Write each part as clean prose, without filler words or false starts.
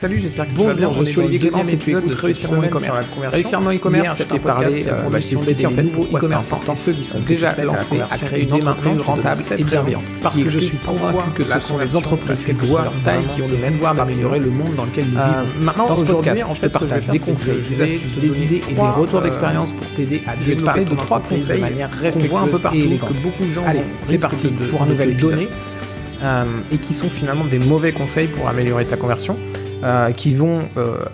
Salut, j'espère que tu vas bien. Je suis Olivier Clément, et tu écoutes Réussir mon e-commerce. Réussir mon e-commerce, c'était parler d'expliquer en fait nouveaux e-commerçants, ceux qui sont déjà lancés à créer une entreprise rentable et bienveillante. Parce que je suis convaincu que ce sont les entreprises, quelle que soit leur taille, qui ont le pouvoir d'améliorer le monde dans lequel nous vivons. Maintenant, dans ce podcast, je te partage des conseils, des astuces, des idées et des retours d'expérience pour t'aider à développer. Je vais te parler de 3 conseils de manière respectueuse un peu partout et que beaucoup de gens vont. Allez, c'est parti pour un nouvel épisode. Et qui sont finalement des mauvais conseils pour améliorer ta conversion. Qui vont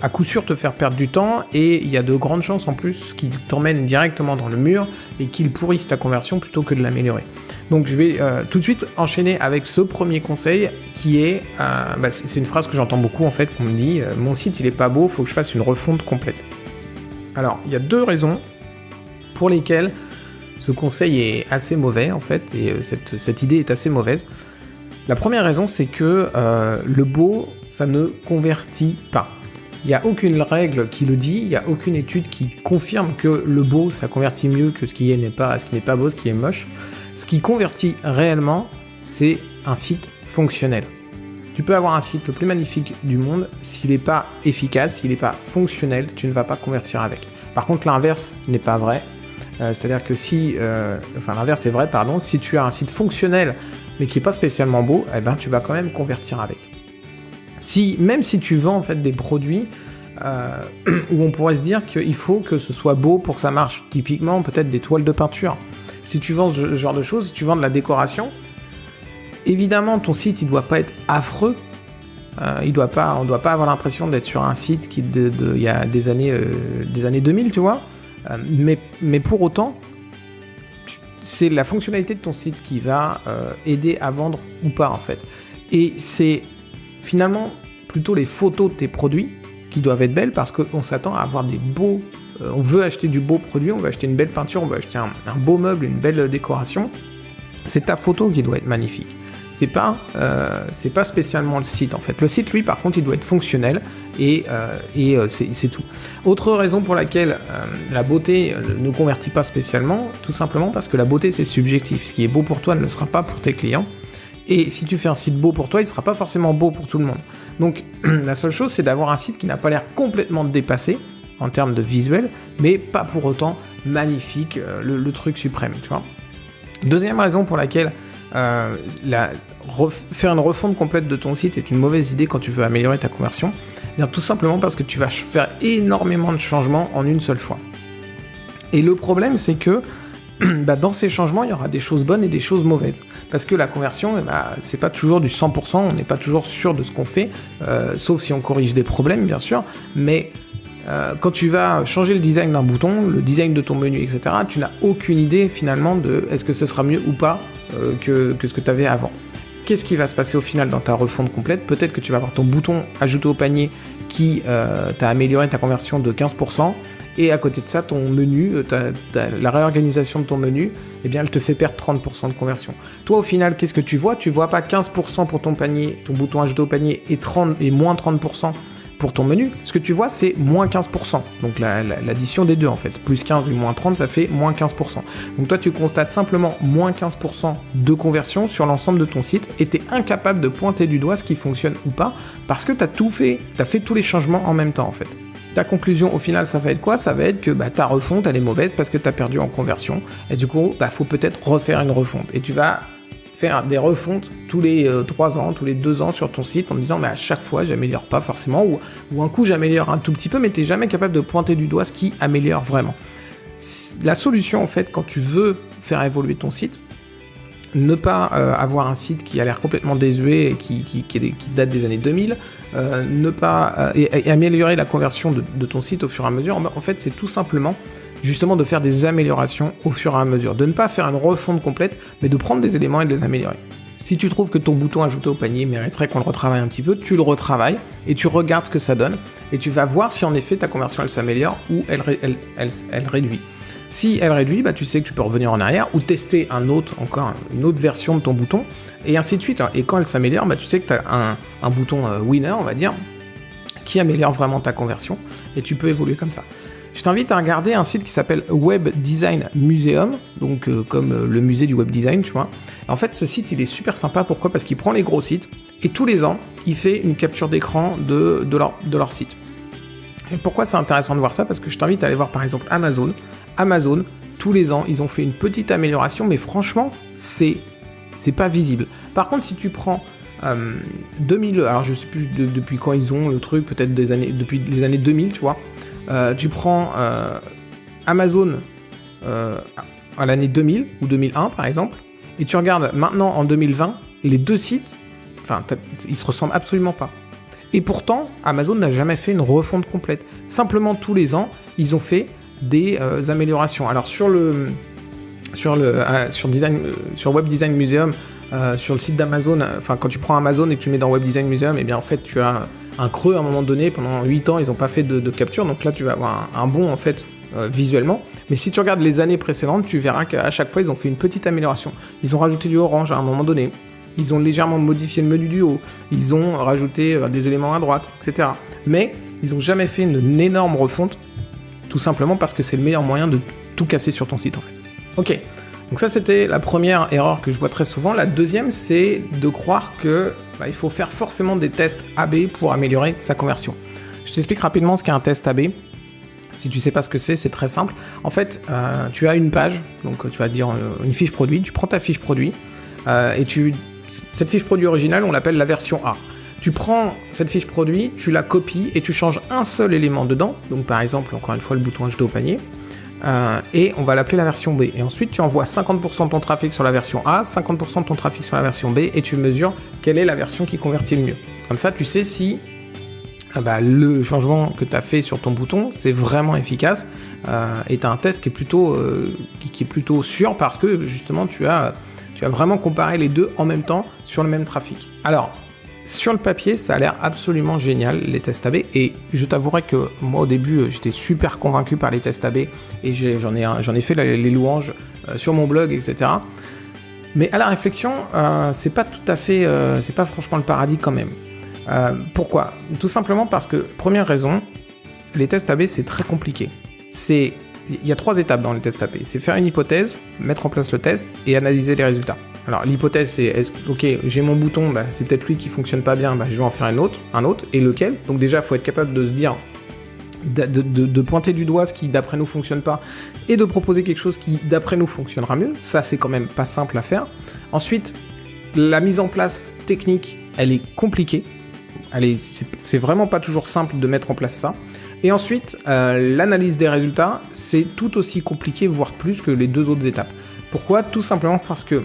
à coup sûr te faire perdre du temps, et il y a de grandes chances en plus qu'ils t'emmènent directement dans le mur et qu'ils pourrissent ta conversion plutôt que de l'améliorer. Donc je vais tout de suite enchaîner avec ce premier conseil qui est, c'est une phrase que j'entends beaucoup en fait, qu'on me dit mon site il est pas beau, faut que je fasse une refonte complète. Alors il y a 2 raisons pour lesquelles ce conseil est assez mauvais en fait, et cette idée est assez mauvaise. La première raison, c'est que le beau, ça ne convertit pas. Il n'y a aucune règle qui le dit, il n'y a aucune étude qui confirme que le beau, ça convertit mieux que ce qui n'est pas beau, ce qui est moche. Ce qui convertit réellement, c'est un site fonctionnel. Tu peux avoir un site le plus magnifique du monde, s'il n'est pas efficace, s'il n'est pas fonctionnel, tu ne vas pas convertir avec. Par contre, l'inverse n'est pas vrai. C'est-à-dire que l'inverse est vrai, si tu as un site fonctionnel, mais qui n'est pas spécialement beau, tu vas quand même convertir avec. Même si tu vends en fait des produits où on pourrait se dire qu'il faut que ce soit beau pour que ça marche, typiquement peut-être des toiles de peinture. Si tu vends ce genre de choses, si tu vends de la décoration, évidemment ton site il doit pas être affreux. On doit pas avoir l'impression d'être sur un site qui il y a des années 2000, tu vois. Mais pour autant, c'est la fonctionnalité de ton site qui va aider à vendre ou pas en fait. Et c'est finalement plutôt les photos de tes produits qui doivent être belles, parce qu'on s'attend à avoir des beaux... on veut acheter du beau produit, on veut acheter une belle peinture, on veut acheter un beau meuble, une belle décoration. C'est ta photo qui doit être magnifique. C'est pas spécialement le site en fait. Le site, lui, par contre, il doit être fonctionnel et c'est tout. Autre raison pour laquelle la beauté ne convertit pas spécialement, tout simplement parce que la beauté, c'est subjectif. Ce qui est beau pour toi ne le sera pas pour tes clients. Et si tu fais un site beau pour toi, il ne sera pas forcément beau pour tout le monde. Donc, la seule chose, c'est d'avoir un site qui n'a pas l'air complètement dépassé en termes de visuel, mais pas pour autant magnifique, le truc suprême, tu vois. Deuxième raison pour laquelle faire une refonte complète de ton site est une mauvaise idée quand tu veux améliorer ta conversion, bien tout simplement parce que tu vas faire énormément de changements en une seule fois. Et le problème, c'est que dans ces changements, il y aura des choses bonnes et des choses mauvaises. Parce que la conversion, c'est pas toujours du 100%, on n'est pas toujours sûr de ce qu'on fait, sauf si on corrige des problèmes, bien sûr, mais quand tu vas changer le design d'un bouton, le design de ton menu, etc., tu n'as aucune idée finalement de est-ce que ce sera mieux ou pas que ce que tu avais avant. Qu'est-ce qui va se passer au final dans ta refonte complète ? Peut-être que tu vas avoir ton bouton ajouté au panier qui t'a amélioré ta conversion de 15%, et à côté de ça, ton menu, la réorganisation de ton menu, elle te fait perdre 30% de conversion. Toi, au final, qu'est-ce que tu vois ? Tu vois pas 15% pour ton panier, ton bouton ajouté au panier, et moins 30% pour ton menu. Ce que tu vois, c'est moins 15%. Donc l'addition des deux, en fait. Plus 15 et moins 30, ça fait moins 15%. Donc toi, tu constates simplement moins 15% de conversion sur l'ensemble de ton site, et tu es incapable de pointer du doigt ce qui fonctionne ou pas, parce que tu as fait tous les changements en même temps, en fait. Ta conclusion, au final, ça va être quoi ? Ça va être que ta refonte, elle est mauvaise parce que tu as perdu en conversion. Et du coup, faut peut-être refaire une refonte. Et tu vas faire des refontes tous les 3 ans, tous les 2 ans sur ton site en disant à chaque fois, j'améliore pas forcément, ou un coup, j'améliore un tout petit peu, mais tu n'es jamais capable de pointer du doigt ce qui améliore vraiment. La solution, en fait, quand tu veux faire évoluer ton site, ne pas avoir un site qui a l'air complètement désuet et qui date des années 2000, et améliorer la conversion de ton site au fur et à mesure, en fait, c'est tout simplement justement de faire des améliorations au fur et à mesure, de ne pas faire une refonte complète, mais de prendre des éléments et de les améliorer. Si tu trouves que ton bouton ajouté au panier mériterait qu'on le retravaille un petit peu, tu le retravailles et tu regardes ce que ça donne, et tu vas voir si en effet ta conversion elle s'améliore ou elle réduit. Si elle réduit, tu sais que tu peux revenir en arrière ou tester une autre version de ton bouton, et ainsi de suite. Et quand elle s'améliore, tu sais que tu as un bouton winner, on va dire, qui améliore vraiment ta conversion, et tu peux évoluer comme ça. Je t'invite à regarder un site qui s'appelle Web Design Museum, donc comme le musée du web design, tu vois. En fait, ce site, il est super sympa. Pourquoi ? Parce qu'il prend les gros sites et tous les ans, il fait une capture d'écran de leur site. Et pourquoi c'est intéressant de voir ça ? Parce que je t'invite à aller voir par exemple Amazon. Amazon, tous les ans, ils ont fait une petite amélioration, mais franchement, c'est pas visible. Par contre, si tu prends 2000, alors je sais plus depuis quand ils ont le truc, peut-être depuis les années 2000, tu vois. Tu prends Amazon à l'année 2000 ou 2001 par exemple, et tu regardes maintenant en 2020, les deux sites, ils se ressemblent absolument pas. Et pourtant, Amazon n'a jamais fait une refonte complète. Simplement tous les ans, ils ont fait des améliorations. Alors sur Web Design Museum, sur le site d'Amazon, quand tu prends Amazon et que tu mets dans Web Design Museum, et bien en fait tu as un creux à un moment donné. Pendant 8 ans, ils n'ont pas fait de capture, donc là tu vas avoir un bond en fait visuellement. Mais si tu regardes les années précédentes, tu verras qu'à chaque fois ils ont fait une petite amélioration. Ils ont rajouté du orange à un moment donné. Ils ont légèrement modifié le menu du haut. Ils ont rajouté des éléments à droite, etc. Mais ils n'ont jamais fait une énorme refonte, tout simplement parce que c'est le meilleur moyen de tout casser sur ton site en fait. Ok. Donc ça, c'était la première erreur que je vois très souvent. La deuxième, c'est de croire que il faut faire forcément des tests AB pour améliorer sa conversion. Je t'explique rapidement ce qu'est un test AB. Si tu sais pas ce que c'est très simple. En fait, tu as une page, donc tu vas dire une fiche produit. Tu prends ta fiche produit et cette fiche produit originale, on l'appelle la version A. Tu prends cette fiche produit, tu la copies et tu changes un seul élément dedans. Donc par exemple, encore une fois, le bouton acheter au panier. Et on va l'appeler la version B. Et ensuite, tu envoies 50% de ton trafic sur la version A, 50% de ton trafic sur la version B, et tu mesures quelle est la version qui convertit le mieux. Comme ça, tu sais si le changement que tu as fait sur ton bouton, c'est vraiment efficace, et tu as un test qui est plutôt sûr, parce que justement, tu as vraiment comparé les deux en même temps sur le même trafic. Alors, sur le papier, ça a l'air absolument génial, les tests AB, et je t'avouerai que moi au début, j'étais super convaincu par les tests AB, et j'en ai fait les louanges sur mon blog, etc. Mais à la réflexion, c'est pas franchement le paradis quand même. Pourquoi ? Tout simplement parce que, première raison, les tests AB, c'est très compliqué. Il y a 3 étapes dans les tests AB. C'est faire une hypothèse, mettre en place le test et analyser les résultats. Alors l'hypothèse c'est, ok, j'ai mon bouton, c'est peut-être lui qui fonctionne pas bien, je vais en faire un autre, et lequel ? Donc déjà, il faut être capable de se dire, de pointer du doigt ce qui d'après nous fonctionne pas, et de proposer quelque chose qui d'après nous fonctionnera mieux. Ça, c'est quand même pas simple à faire. Ensuite, la mise en place technique, elle est compliquée. C'est vraiment pas toujours simple de mettre en place ça. Et ensuite, l'analyse des résultats, c'est tout aussi compliqué, voire plus que les 2 autres étapes. Pourquoi ? Tout simplement parce que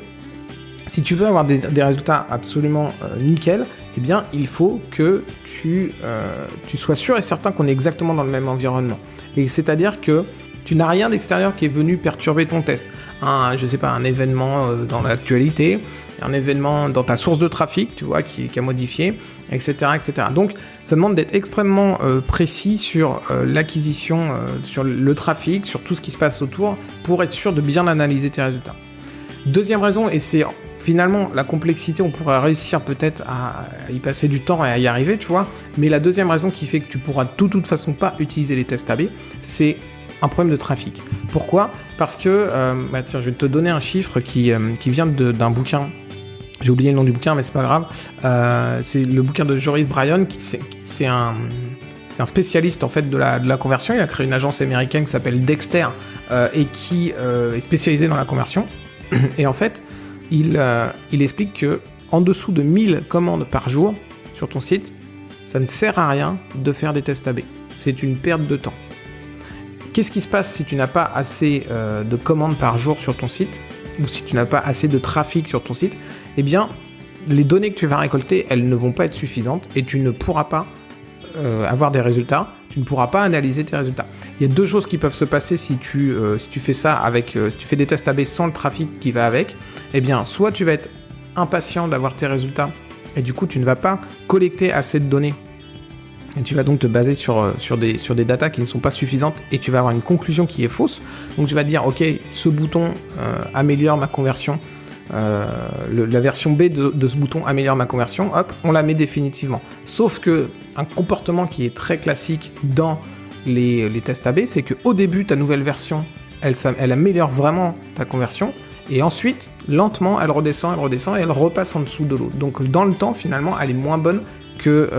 si tu veux avoir des résultats absolument nickel, eh bien, il faut que tu sois sûr et certain qu'on est exactement dans le même environnement. Et c'est-à-dire que tu n'as rien d'extérieur qui est venu perturber ton test. Un événement dans l'actualité, un événement dans ta source de trafic, tu vois, qui a modifié, etc., etc. Donc, ça demande d'être extrêmement précis sur l'acquisition, sur le trafic, sur tout ce qui se passe autour, pour être sûr de bien analyser tes résultats. Deuxième raison, et c'est finalement la complexité, on pourrait réussir peut-être à y passer du temps et à y arriver, tu vois, mais la deuxième raison qui fait que tu pourras de toute façon pas utiliser les tests AB, c'est un problème de trafic. Pourquoi ? Parce que, tiens, je vais te donner un chiffre qui vient d'un bouquin. J'ai oublié le nom du bouquin, mais c'est pas grave. C'est le bouquin de Joris Bryan, c'est un spécialiste en fait de la conversion. Il a créé une agence américaine qui s'appelle Dexter et qui est spécialisée dans la conversion. Et en fait, il explique que en dessous de 1000 commandes par jour sur ton site, ça ne sert à rien de faire des tests AB. C'est une perte de temps. Qu'est-ce qui se passe si tu n'as pas assez de commandes par jour sur ton site, ou si tu n'as pas assez de trafic sur ton site ? Eh bien, les données que tu vas récolter, elles ne vont pas être suffisantes et tu ne pourras pas avoir des résultats, tu ne pourras pas analyser tes résultats. Il y a 2 choses qui peuvent se passer si tu fais ça si tu fais des tests AB sans le trafic qui va avec. Eh bien, soit tu vas être impatient d'avoir tes résultats et du coup, tu ne vas pas collecter assez de données. Et tu vas donc te baser sur des datas qui ne sont pas suffisantes et tu vas avoir une conclusion qui est fausse. Donc tu vas te dire, ok, ce bouton améliore ma conversion, la version B de ce bouton améliore ma conversion, hop, on la met définitivement. Sauf que un comportement qui est très classique dans les tests A/B, c'est qu'au début, ta nouvelle version, elle améliore vraiment ta conversion, et ensuite, lentement, elle redescend, et elle repasse en dessous de l'autre. Donc dans le temps, finalement, elle est moins bonne que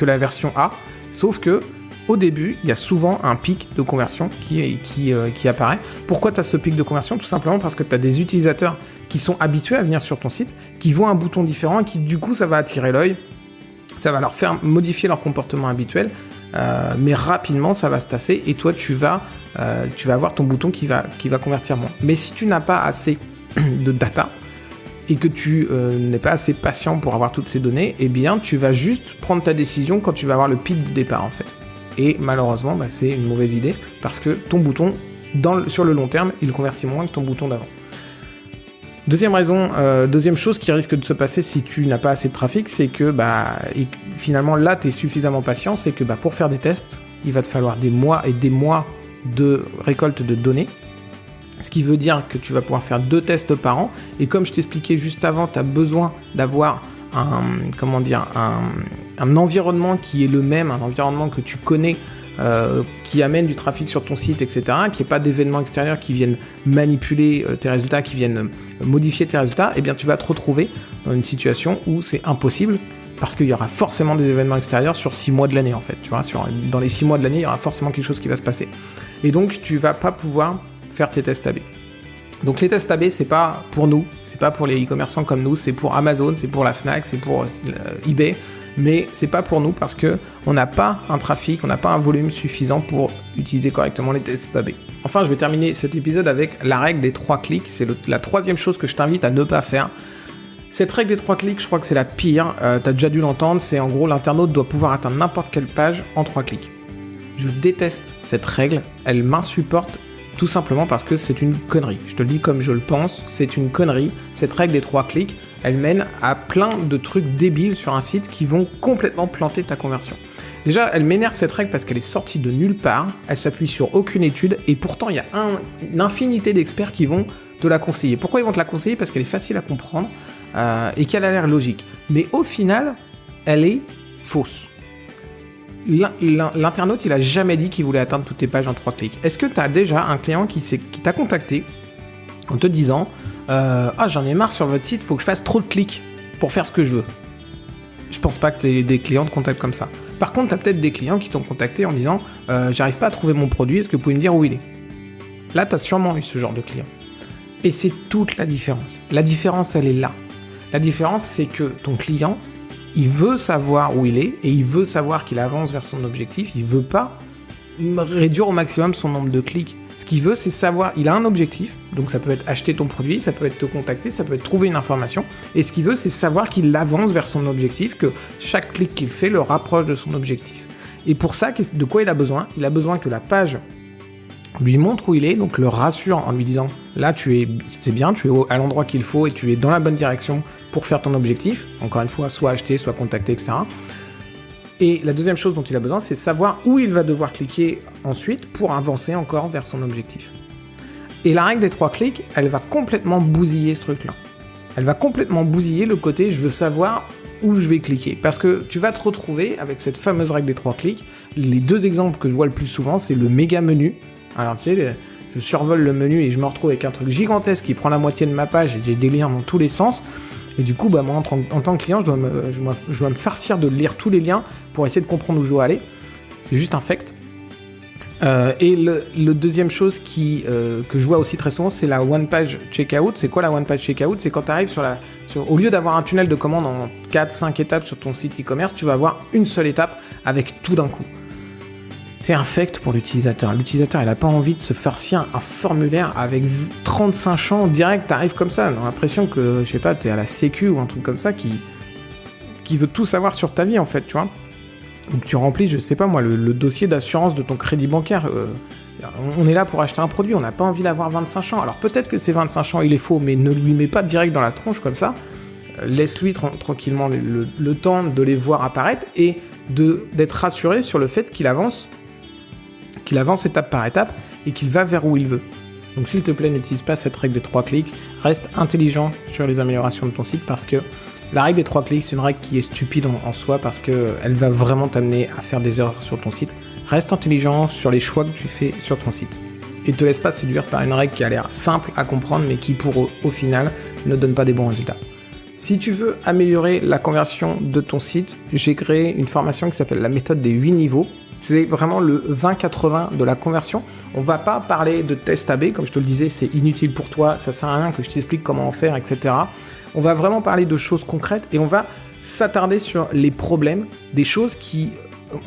la version A, sauf que au début, il y a souvent un pic de conversion qui apparaît. Pourquoi tu as ce pic de conversion ? Tout simplement parce que tu as des utilisateurs qui sont habitués à venir sur ton site, qui voient un bouton différent et qui, du coup, ça va attirer l'œil, ça va leur faire modifier leur comportement habituel, mais rapidement, ça va se tasser et toi, tu vas avoir ton bouton qui va convertir moins. Mais si tu n'as pas assez de data et que tu n'es pas assez patient pour avoir toutes ces données, eh bien, tu vas juste prendre ta décision quand tu vas avoir le pic de départ, en fait. Et malheureusement, c'est une mauvaise idée parce que ton bouton, sur le long terme, il convertit moins que ton bouton d'avant. Deuxième chose qui risque de se passer si tu n'as pas assez de trafic, c'est que finalement là, tu es suffisamment patient, c'est que pour faire des tests, il va te falloir des mois et des mois de récolte de données. Ce qui veut dire que tu vas pouvoir faire 2 tests par an. Et comme je t'expliquais juste avant, tu as besoin d'avoir un environnement qui est le même, un environnement que tu connais, qui amène du trafic sur ton site, etc., qui n'est pas d'événements extérieurs qui viennent manipuler tes résultats, qui viennent modifier tes résultats, eh bien tu vas te retrouver dans une situation où c'est impossible, parce qu'il y aura forcément des événements extérieurs sur 6 mois de l'année, en fait. Tu vois, dans les 6 mois de l'année, il y aura forcément quelque chose qui va se passer. Et donc, tu ne vas pas pouvoir faire tes tests A/B. Donc les tests A/B, c'est pas pour nous, c'est pas pour les e-commerçants comme nous, c'est pour Amazon, c'est pour la Fnac, c'est pour eBay, mais c'est pas pour nous parce que on n'a pas un trafic, on n'a pas un volume suffisant pour utiliser correctement les tests A/B. Enfin, je vais terminer cet épisode avec la règle des 3 clics, c'est la 3e chose que je t'invite à ne pas faire. Cette règle des 3 clics, je crois que c'est la pire, t'as déjà dû l'entendre, c'est en gros l'internaute doit pouvoir atteindre n'importe quelle page en 3 clics. Je déteste cette règle, elle m'insupporte. Tout simplement parce que c'est une connerie. Je te le dis comme je le pense, c'est une connerie. Cette règle des 3 clics, elle mène à plein de trucs débiles sur un site qui vont complètement planter ta conversion. Déjà, elle m'énerve cette règle parce qu'elle est sortie de nulle part, elle s'appuie sur aucune étude et pourtant il y a une infinité d'experts qui vont te la conseiller. Pourquoi ils vont te la conseiller ? Parce qu'elle est facile à comprendre et qu'elle a l'air logique. Mais au final, elle est fausse. L'internaute, il a jamais dit qu'il voulait atteindre toutes tes pages en 3 clics. Est-ce que tu as déjà un client qui t'a contacté en te disant j'en ai marre sur votre site, faut que je fasse trop de clics pour faire ce que je veux. Je pense pas que des clients te contactent comme ça. Par contre, tu as peut-être des clients qui t'ont contacté en disant j'arrive pas à trouver mon produit, est-ce que vous pouvez me dire où il est ? Là, tu as sûrement eu ce genre de client. Et c'est toute la différence. La différence, elle est là. La différence, c'est que ton client, il veut savoir où il est et il veut savoir qu'il avance vers son objectif. Il veut pas réduire au maximum son nombre de clics. Ce qu'il veut, c'est savoir, il a un objectif, donc ça peut être acheter ton produit, ça peut être te contacter, ça peut être trouver une information, et ce qu'il veut, c'est savoir qu'il avance vers son objectif, que chaque clic qu'il fait le rapproche de son objectif. Et pour ça, de quoi il a besoin ? Il a besoin que la page lui montre où il est, donc le rassure en lui disant là c'est bien, tu es à l'endroit qu'il faut et tu es dans la bonne direction pour faire ton objectif, encore une fois, soit acheter, soit contacter, etc. Et la deuxième chose dont il a besoin, c'est savoir où il va devoir cliquer ensuite pour avancer encore vers son objectif. Et la règle des 3 clics, elle va complètement bousiller ce truc-là. Elle va complètement bousiller le côté je veux savoir où je vais cliquer. Parce que tu vas te retrouver avec cette fameuse règle des 3 clics. Les 2 exemples que je vois le plus souvent, c'est le méga menu. Alors tu sais, je survole le menu et je me retrouve avec un truc gigantesque qui prend la moitié de ma page et j'ai des liens dans tous les sens. Et du coup, moi, en tant que client, je dois me farcir de lire tous les liens pour essayer de comprendre où je dois aller. C'est juste un fact. Et le deuxième chose que je vois aussi très souvent, c'est la one page checkout. C'est quoi la one page checkout ? C'est quand tu arrives au lieu d'avoir un tunnel de commande en 4-5 étapes sur ton site e-commerce, tu vas avoir une seule étape avec tout d'un coup. C'est infect pour l'utilisateur. L'utilisateur, il n'a pas envie de se farcir un formulaire avec 35 champs direct, t'arrives comme ça. On a l'impression que, je sais pas, t'es à la sécu ou un truc comme ça qui veut tout savoir sur ta vie, en fait, tu vois. Donc tu remplis, je sais pas moi, le dossier d'assurance de ton crédit bancaire. On est là pour acheter un produit, on n'a pas envie d'avoir 25 champs. Alors peut-être que ces 25 champs, il est faux, mais ne lui mets pas direct dans la tronche comme ça. Laisse-lui tranquillement le temps de les voir apparaître et d'être rassuré sur le fait qu'il avance étape par étape et qu'il va vers où il veut. Donc s'il te plaît, n'utilise pas cette règle des 3 clics, reste intelligent sur les améliorations de ton site parce que la règle des 3 clics, c'est une règle qui est stupide en soi parce qu'elle va vraiment t'amener à faire des erreurs sur ton site. Reste intelligent sur les choix que tu fais sur ton site. Et ne te laisse pas séduire par une règle qui a l'air simple à comprendre, mais qui au final, ne donne pas des bons résultats. Si tu veux améliorer la conversion de ton site, j'ai créé une formation qui s'appelle la méthode des 8 niveaux. C'est vraiment le 20-80 de la conversion. On va pas parler de test AB, comme je te le disais, c'est inutile pour toi, ça sert à rien que je t'explique comment en faire, etc. On va vraiment parler de choses concrètes et on va s'attarder sur les problèmes, des choses qui,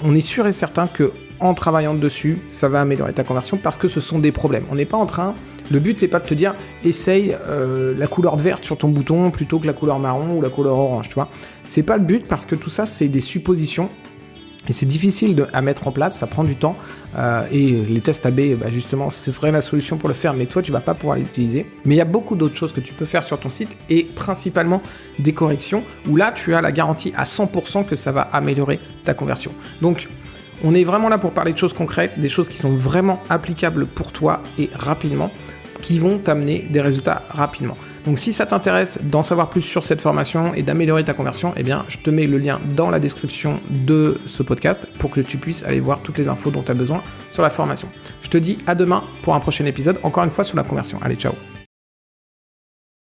on est sûr et certain que en travaillant dessus, ça va améliorer ta conversion parce que ce sont des problèmes. On n'est pas en train... Le but, c'est pas de te dire essaye la couleur verte sur ton bouton plutôt que la couleur marron ou la couleur orange, tu vois. C'est pas le but parce que tout ça, c'est des suppositions et c'est difficile à mettre en place, ça prend du temps. Et les tests AB, justement, ce serait la solution pour le faire, mais toi, tu vas pas pouvoir l'utiliser. Mais il y a beaucoup d'autres choses que tu peux faire sur ton site et principalement des corrections où là, tu as la garantie à 100% que ça va améliorer ta conversion. Donc, on est vraiment là pour parler de choses concrètes, des choses qui sont vraiment applicables pour toi et rapidement, qui vont t'amener des résultats rapidement. Donc si ça t'intéresse d'en savoir plus sur cette formation et d'améliorer ta conversion, eh bien je te mets le lien dans la description de ce podcast pour que tu puisses aller voir toutes les infos dont tu as besoin sur la formation. Je te dis à demain pour un prochain épisode, encore une fois sur la conversion. Allez, ciao!